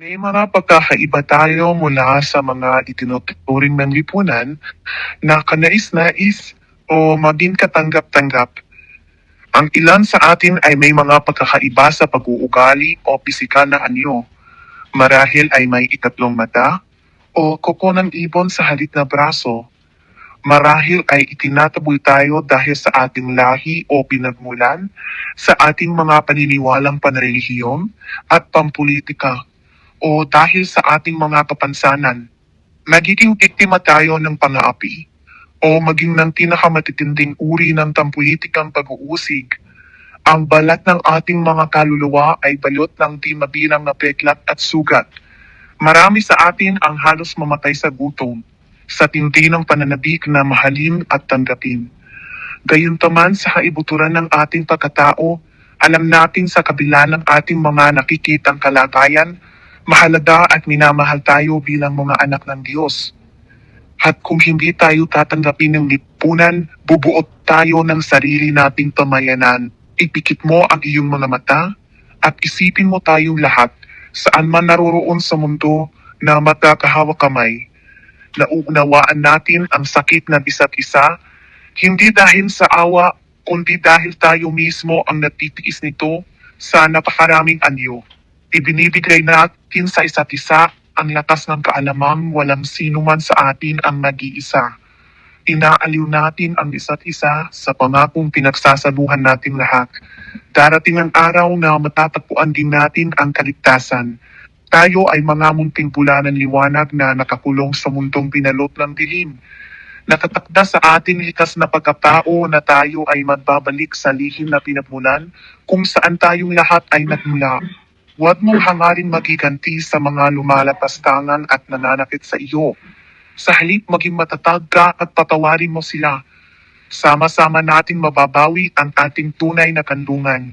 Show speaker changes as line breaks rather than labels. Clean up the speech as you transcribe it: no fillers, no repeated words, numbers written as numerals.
May mga pagkakaiba tayo mula sa mga itinuturing ng lipunan na kanais-nais o maging katanggap-tanggap. Ang ilan sa atin ay may mga pagkakaiba sa pag-uugali o pisikal na anyo. Marahil ay may ikatlong mata o kuko ng ibon sa halip na braso. Marahil ay itinatabol tayo dahil sa ating lahi o pinagmulan, sa ating mga paniniwalang panrelihiyon at pampolitika, o dahil sa ating mga kapansanan. Nagiging biktima tayo ng pang-aapi o maging ng pinakamatitinding uri ng tampulitikang pag-uusig. Ang balat ng ating mga kaluluwa ay balot ng di mabilang na peklat at sugat. Marami sa atin ang halos mamatay sa gutom, sa tindi ng pananabik na mahalin at tanggapin. Gayunpaman sa kaibuturan ng ating pagkatao, alam natin sa kabila ng ating mga nakikitang kalagayan, mahalaga at minamahal tayo bilang mga anak ng Diyos. At kung hindi tayo tatanggapin ng lipunan, bubuot tayo ng sarili nating pamayanan. Ipikit mo ang iyong mga mata at isipin mo tayong lahat saan man naroroon sa mundo na magkakahawak kamay. Nauunawaan natin ang sakit ng isa't isa, hindi dahil sa awa, kundi dahil tayo mismo ang natitiis nito sa napakaraming anyo. Ibinibigay natin sa isa't isa ang lakas ng kaalamang walang sino man sa atin ang nag-iisa. Inaaliw natin ang isa't isa sa pangakong pinagsasabuhan natin lahat. Darating ang araw na matatagpuan din natin ang kaligtasan. Tayo ay mga munting bula ng liwanag na nakakulong sa mundong pinalot ng dilim. Natatakda sa ating likas na pagkatao na tayo ay magbabalik sa lihim na pinagmulan kung saan tayong lahat ay nagmula. Huwag mong hangarin magiganti sa mga lumalapastangan at nananakit sa iyo. Sa halip maging matatag ka at patawarin mo sila. Sama-sama nating mababawi ang ating tunay na kandungan.